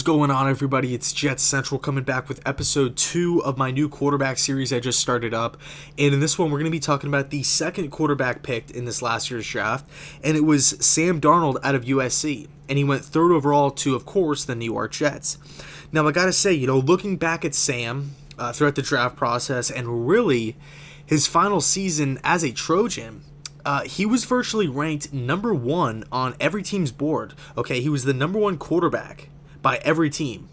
going on, everybody? It's JetsCentral coming back with episode 2 of my new quarterback series I just started up. And in this one, we're going to be talking about the second quarterback picked in this last year's draft. And it was Sam Darnold out of USC. And he went third overall to, of course, the New York Jets. Now, I got to say, looking back at Sam throughout the draft process and really his final season as a Trojan, he was virtually ranked number 1 on every team's board. Okay, he was the number 1 quarterback by every team.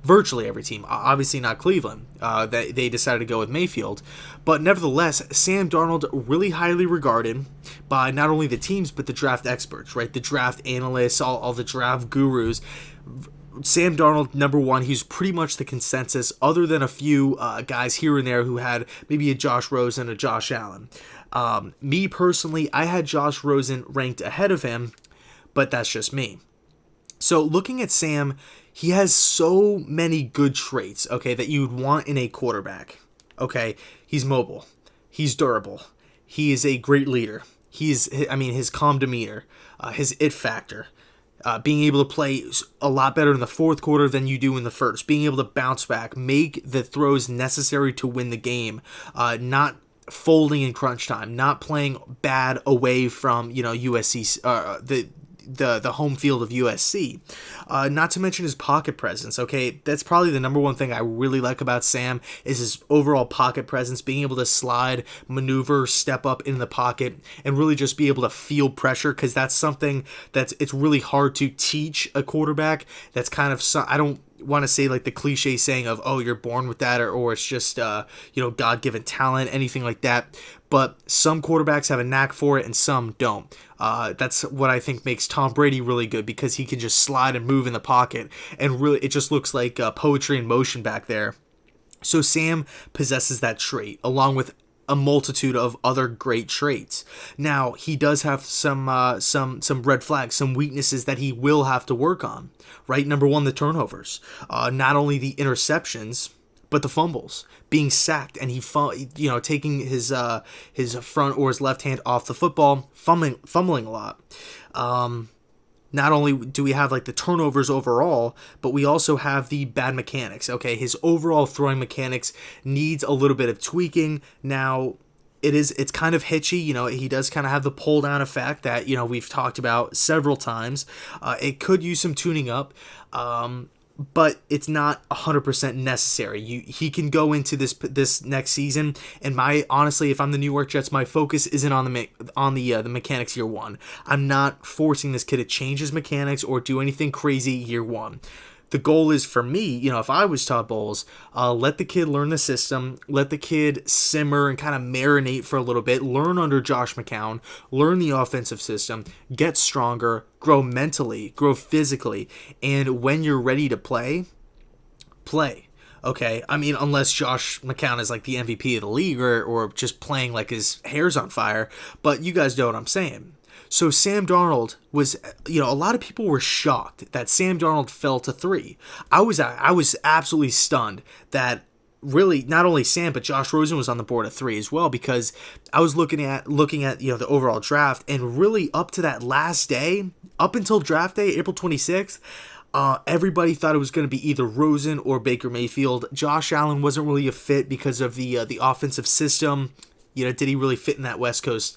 Virtually every team. Obviously not Cleveland. They decided to go with Mayfield. But nevertheless, Sam Darnold really highly regarded by not only the teams, but the draft experts, right? The draft analysts, all the draft gurus. Sam Darnold, number 1, he's pretty much the consensus, other than a few guys here and there who had maybe a Josh Rosen, a Josh Allen. Me personally, I had Josh Rosen ranked ahead of him, but that's just me. So looking at Sam, he has so many good traits, okay, that you'd want in a quarterback. Okay, he's mobile, he's durable, he is a great leader. His calm demeanor, his it factor. Being able to play a lot better in the fourth quarter than you do in the first. Being able to bounce back, make the throws necessary to win the game. Not folding in crunch time. Not playing bad away from USC, the home field of USC. Not to mention his pocket presence. Okay, that's probably the number 1 thing I really like about Sam is his overall pocket presence, being able to slide, maneuver, step up in the pocket, and really just be able to feel pressure, because that's something it's really hard to teach a quarterback. That's kind of, I don't want to say like the cliche saying of, oh, you're born with that, or it's just God-given talent, anything like that. But some quarterbacks have a knack for it and some don't. That's what I think makes Tom Brady really good, because he can just slide and move in the pocket, and really it just looks like poetry in motion back there. So Sam possesses that trait along with a multitude of other great traits. Now, he does have some red flags, some weaknesses that he will have to work on, right? Number 1, the turnovers. Not only the interceptions, but the fumbles, being sacked, and he taking his front or his left hand off the football, fumbling a lot. Not only do we have like the turnovers overall, but we also have the bad mechanics. Okay, his overall throwing mechanics needs a little bit of tweaking. Now, it's kind of hitchy. He does kind of have the pull down effect that we've talked about several times. It could use some tuning up. But it's not 100% necessary. He can go into this next season, and honestly, if I'm the New York Jets, my focus isn't on the mechanics year 1. I'm not forcing this kid to change his mechanics or do anything crazy year 1. The goal is for me, if I was Todd Bowles, let the kid learn the system, let the kid simmer and kind of marinate for a little bit, learn under Josh McCown, learn the offensive system, get stronger, grow mentally, grow physically, and when you're ready to play. Okay, unless Josh McCown is like the MVP of the league or just playing like his hair's on fire, but you guys know what I'm saying. So Sam Darnold was, a lot of people were shocked that Sam Darnold fell to 3. I was absolutely stunned that really not only Sam but Josh Rosen was on the board at 3 as well, because I was looking at the overall draft, and really up to that last day, up until draft day, April 26th, everybody thought it was going to be either Rosen or Baker Mayfield. Josh Allen wasn't really a fit because of the offensive system. Did he really fit in that West Coast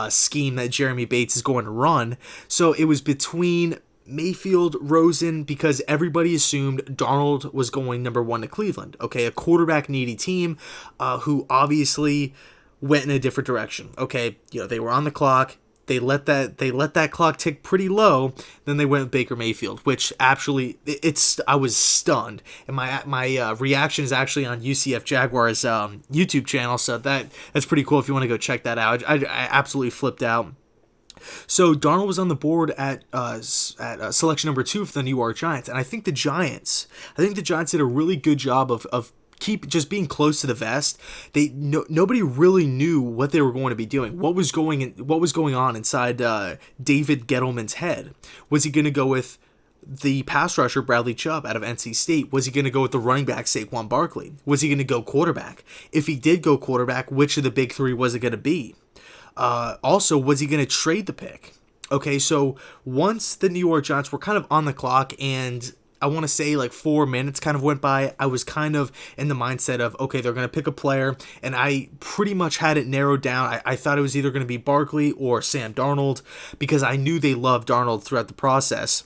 scheme that Jeremy Bates is going to run? So it was between Mayfield, Rosen, because everybody assumed Darnold was going number 1 to Cleveland. Okay, a quarterback-needy team who obviously went in a different direction. Okay, they were on the clock. They let that clock tick pretty low. Then they went with Baker Mayfield, which actually I was stunned, and my reaction is actually on UCF Jaguars YouTube channel. So that's pretty cool if you want to go check that out. I absolutely flipped out. So Darnold was on the board at selection number 2 for the New York Giants, and I think the Giants did a really good job of just being close to the vest. Nobody really knew what they were going to be doing. What was going on inside David Gettleman's head? Was he going to go with the pass rusher Bradley Chubb out of NC State? Was he going to go with the running back Saquon Barkley? Was he going to go quarterback? If he did go quarterback, which of the big 3 was it going to be? Also, was he going to trade the pick? Okay, so once the New York Giants were kind of on the clock and I want to say like 4 minutes kind of went by, I was kind of in the mindset of, okay, they're going to pick a player, and I pretty much had it narrowed down. I thought it was either going to be Barkley or Sam Darnold, because I knew they loved Darnold throughout the process.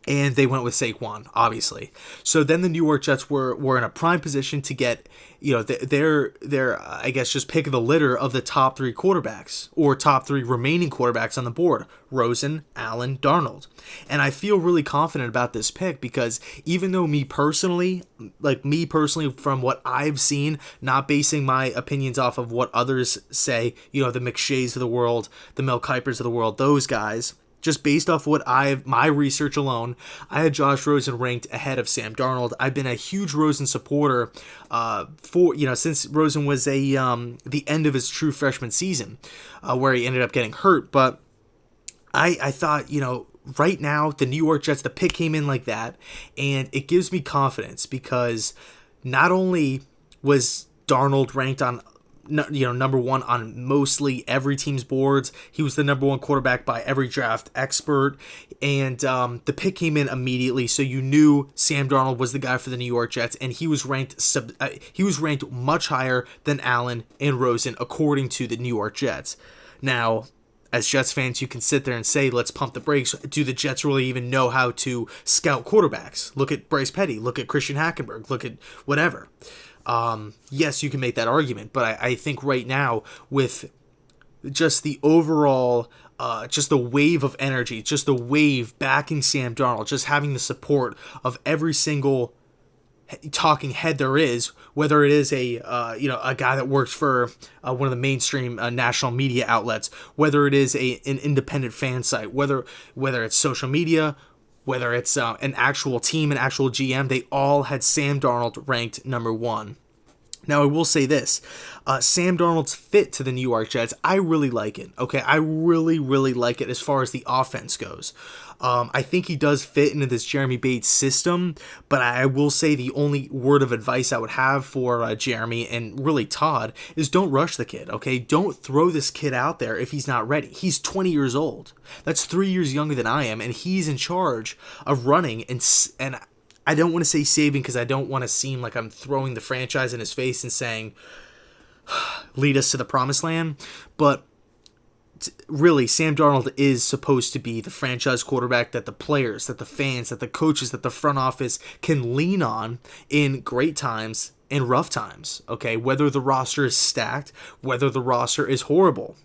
And they went with Saquon, obviously. So then the New York Jets were in a prime position to get, their I guess just pick of the litter of the top 3 quarterbacks, or top 3 remaining quarterbacks on the board: Rosen, Allen, Darnold. And I feel really confident about this pick, because even though me personally, from what I've seen, not basing my opinions off of what others say, the McShays of the world, the Mel Kipers of the world, those guys, just based off my research alone, I had Josh Rosen ranked ahead of Sam Darnold. I've been a huge Rosen supporter since Rosen was the end of his true freshman season, where he ended up getting hurt. But I thought, right now the New York Jets, the pick came in like that, and it gives me confidence, because not only was Darnold ranked on number 1 on mostly every team's boards, he was the number 1 quarterback by every draft expert, and the pick came in immediately, so you knew Sam Darnold was the guy for the New York Jets, and he was ranked much higher than Allen and Rosen according to the New York Jets. Now, as Jets fans, you can sit there and say, let's pump the brakes. Do the Jets really even know how to scout quarterbacks? Look at Bryce Petty, look at Christian Hackenberg, look at whatever. Yes, you can make that argument, but I think right now, with just the overall, just the wave of energy, just the wave backing Sam Darnold, just having the support of every single talking head there is, whether it is a guy that works for one of the mainstream national media outlets, whether it is an independent fan site, whether it's social media, whether it's an actual team, an actual GM, they all had Sam Darnold ranked number 1. Now, I will say this. Sam Darnold's fit to the New York Jets, I really like it. Okay, I really, really like it as far as the offense goes. I think he does fit into this Jeremy Bates system, but I will say the only word of advice I would have for Jeremy, and really Todd, is don't rush the kid, okay? Don't throw this kid out there if he's not ready. He's 20 years old. That's 3 years younger than I am, and he's in charge of running, and I don't want to say saving, because I don't want to seem like I'm throwing the franchise in his face and saying, lead us to the promised land, but really, Sam Darnold is supposed to be the franchise quarterback that the players, that the fans, that the coaches, that the front office can lean on in great times and rough times, okay? Whether the roster is stacked, whether the roster is horrible.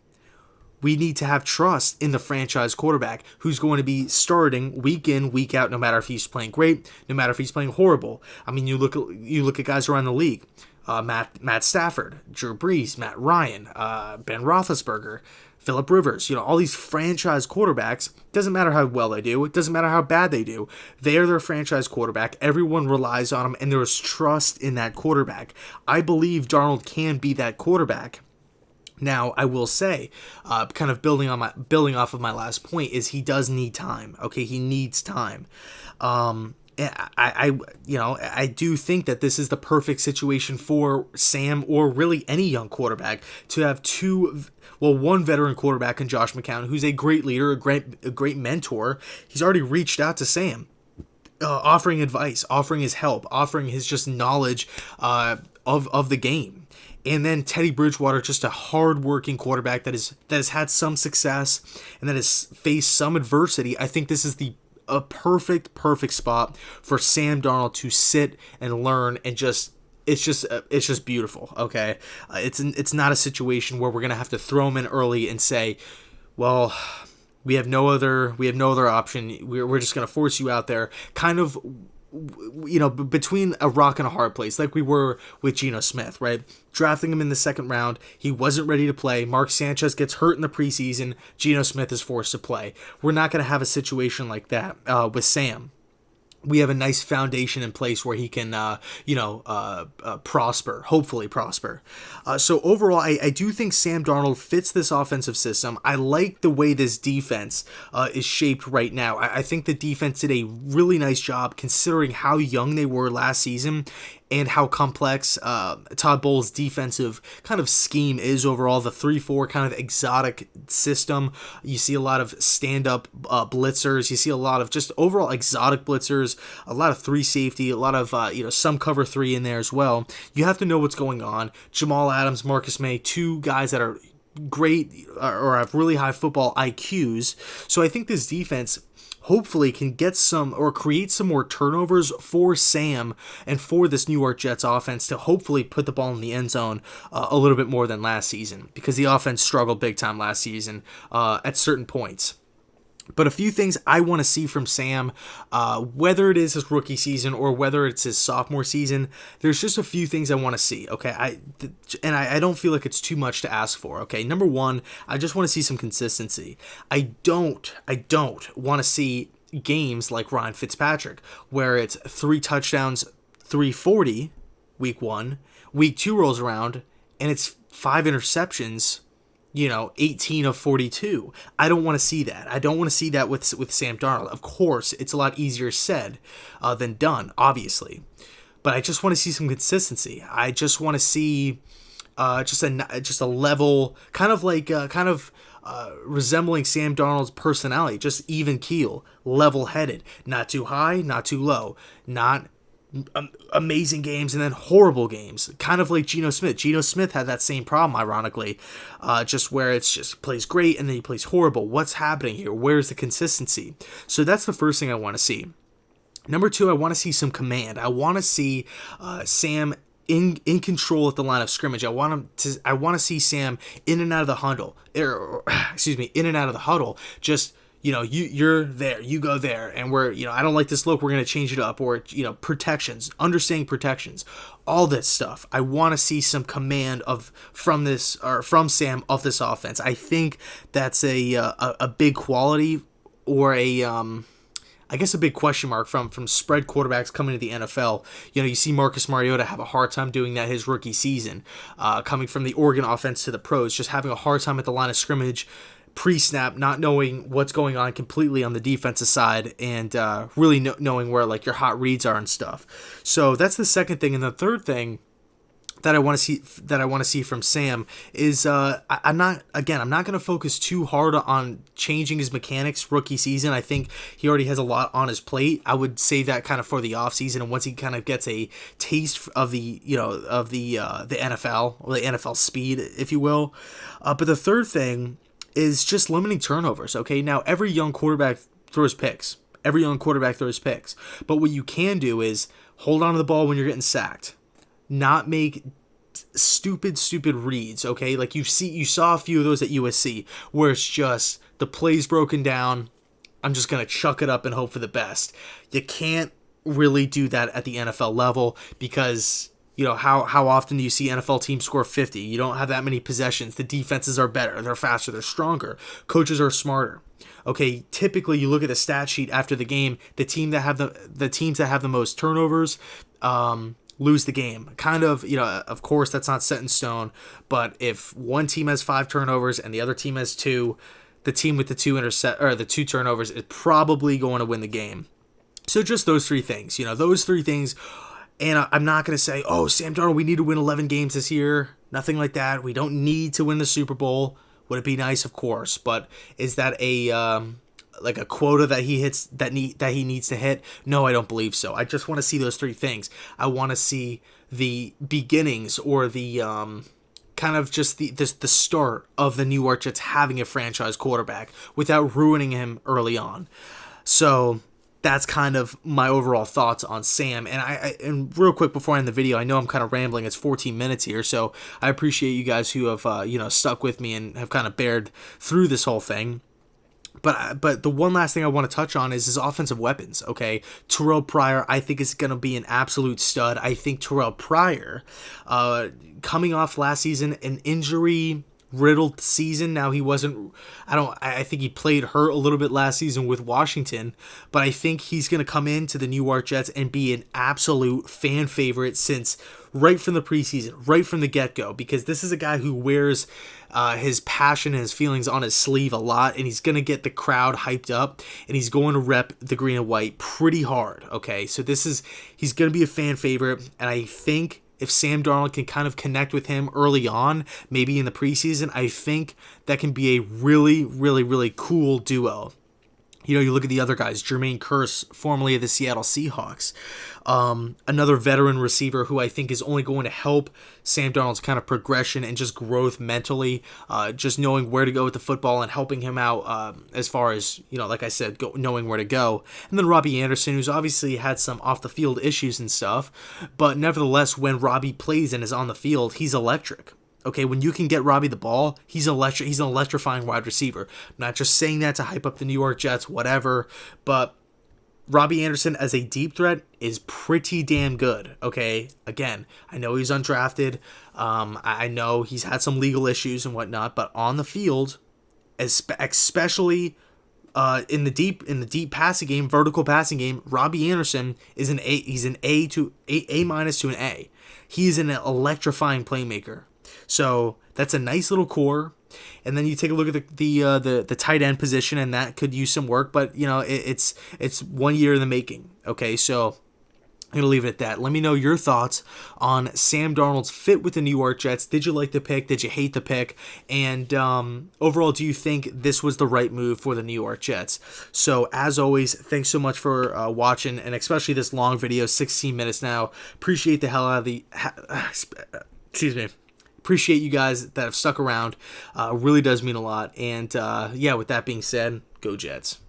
We need to have trust in the franchise quarterback who's going to be starting week in, week out, no matter if he's playing great, no matter if he's playing horrible. I mean, you look at guys around the league. Matt Stafford, Drew Brees, Matt Ryan, Ben Roethlisberger, Phillip Rivers, all these franchise quarterbacks. Doesn't matter how well they do. It doesn't matter how bad they do. They are their franchise quarterback. Everyone relies on them, and there is trust in that quarterback. I believe Darnold can be that quarterback. Now, I will say, kind of building off of my last point, is he does need time. Okay, he needs time. I do think that this is the perfect situation for Sam, or really any young quarterback, to have one veteran quarterback in Josh McCown, who's a great leader, a great mentor. He's already reached out to Sam, offering advice, offering his help, offering his just knowledge of the game. And then Teddy Bridgewater, just a hard-working quarterback that has had some success and that has faced some adversity. I think this is a perfect spot for Sam Darnold to sit and learn, and it's just beautiful. Okay, it's not a situation where we're gonna have to throw him in early and say, well, we have no other option. We're just gonna force you out there, kind of. Between a rock and a hard place, like we were with Geno Smith, right? Drafting him in the 2nd round, he wasn't ready to play. Mark Sanchez gets hurt in the preseason. Geno Smith is forced to play. We're not going to have a situation like that with Sam. We have a nice foundation in place where he can, prosper, hopefully prosper. So overall, I do think Sam Darnold fits this offensive system. I like the way this defense is shaped right now. I think the defense did a really nice job considering how young they were last season. and how complex Todd Bowles' defensive kind of scheme is overall. The 3-4 kind of exotic system. You see a lot of stand-up blitzers. You see a lot of just overall exotic blitzers, a lot of 3 safety, a lot of some cover 3 in there as well. You have to know what's going on. Jamal Adams, Marcus May, 2 guys that are great or have really high football IQs. So I think this defense hopefully can get some or create some more turnovers for Sam and for this New York Jets offense to hopefully put the ball in the end zone a little bit more than last season, because the offense struggled big time last season at certain points. But a few things I want to see from Sam, whether it is his rookie season or whether it's his sophomore season, there's just a few things I want to see, okay? I don't feel like it's too much to ask for, okay? Number one, I just want to see some consistency. I don't want to see games like Ryan Fitzpatrick, where it's 3 touchdowns, 340 week 1, week 2 rolls around, and it's 5 interceptions, 18 of 42. I don't want to see that. I don't want to see that with Sam Darnold. Of course, it's a lot easier said than done, obviously. But I just want to see some consistency. I just want to see just a level, kind of resembling Sam Darnold's personality, just even keel, level-headed, not too high, not too low, not amazing games and then horrible games, kind of like Geno Smith. Geno Smith had that same problem, ironically, just where it's just plays great and then he plays horrible. What's happening here? Where's the consistency? So that's the first thing I want to see. Number 2, I want to see some command. I want to see Sam in control at the line of scrimmage. I want to see Sam in and out of the huddle. In and out of the huddle. Just you're there, you go there, and we're, I don't like this look, we're going to change it up, or, protections, understanding protections, all this stuff. I want to see some command from Sam of this offense. I think that's a big quality, or I guess a big question mark from spread quarterbacks coming to the NFL. You see Marcus Mariota have a hard time doing that his rookie season, coming from the Oregon offense to the pros, just having a hard time at the line of scrimmage, pre-snap, not knowing what's going on completely on the defensive side, and really knowing where like your hot reads are and stuff. So that's the second thing. And the third thing that I want to see from Sam is I'm not going to focus too hard on changing his mechanics rookie season. I think he already has a lot on his plate. I would save that kind of for the offseason, and once he kind of gets a taste of the NFL, or the NFL speed, if you will. But the third thing is just limiting turnovers, okay? Now, every young quarterback throws picks. But what you can do is hold on to the ball when you're getting sacked. Not make stupid reads, okay? Like you saw a few of those at USC, where it's just the play's broken down, I'm just going to chuck it up and hope for the best. You can't really do that at the NFL level, because how often do you see NFL teams score 50? You don't have that many possessions. The defenses are better. They're faster. They're stronger. Coaches are smarter. Okay, typically you look at the stat sheet after the game. The teams that have the most turnovers lose the game. Kind of, of course that's not set in stone. But if one team has 5 turnovers and the other team has 2, the team with the 2 turnovers is probably going to win the game. So just those 3 things. Those 3 things. And I'm not going to say, oh, Sam Darnold, we need to win 11 games this year. Nothing like that. We don't need to win the Super Bowl. Would it be nice? Of course. But is that a quota that he hits that he needs to hit? No, I don't believe so. I just want to see those 3 things. I want to see the beginnings, or the kind of just the start of the New York Jets having a franchise quarterback without ruining him early on. So that's kind of my overall thoughts on Sam. And real quick before I end the video, I know I'm kind of rambling. It's 14 minutes here, so I appreciate you guys who have stuck with me and have kind of bared through this whole thing. But the one last thing I want to touch on is his offensive weapons, okay? Terrell Pryor, I think, is going to be an absolute stud. I think Terrell Pryor, coming off last season, an injury riddled season. Now he wasn't, I think he played hurt a little bit last season with Washington, but I think he's going to come into the New York Jets and be an absolute fan favorite since right from the preseason, right from the get-go, because this is a guy who wears his passion and his feelings on his sleeve a lot, and he's going to get the crowd hyped up, and he's going to rep the green and white pretty hard, okay? So he's going to be a fan favorite, and I think if Sam Darnold can kind of connect with him early on, maybe in the preseason, I think that can be a really, really, really cool duo. You know, you look at the other guys, Jermaine Kearse, formerly of the Seattle Seahawks, another veteran receiver who I think is only going to help Sam Darnold's kind of progression and just growth mentally, just knowing where to go with the football and helping him out as far as, you know, like I said, knowing where to go. And then Robbie Anderson, who's obviously had some off-the-field issues and stuff, but nevertheless, when Robbie plays and is on the field, he's electric. Okay, when you can get Robbie the ball, he's an electrifying wide receiver. I'm not just saying that to hype up the New York Jets, whatever, but Robbie Anderson as a deep threat is pretty damn good, okay? Again, I know he's undrafted. I know he's had some legal issues and whatnot, but on the field, especially in the deep passing game, vertical passing game, Robbie Anderson is an A. He's an A minus to an A. He's an electrifying playmaker. So that's a nice little core, and then you take a look at the tight end position, and that could use some work. But you know, it's 1 year in the making. Okay, so I'm gonna leave it at that. Let me know your thoughts on Sam Darnold's fit with the New York Jets. Did you like the pick? Did you hate the pick? And overall, do you think this was the right move for the New York Jets? So as always, thanks so much for watching, and especially this long video, 16 minutes now. Appreciate the hell out of the. Excuse me. Appreciate you guys that have stuck around. Really does mean a lot. And yeah, with that being said, go Jets.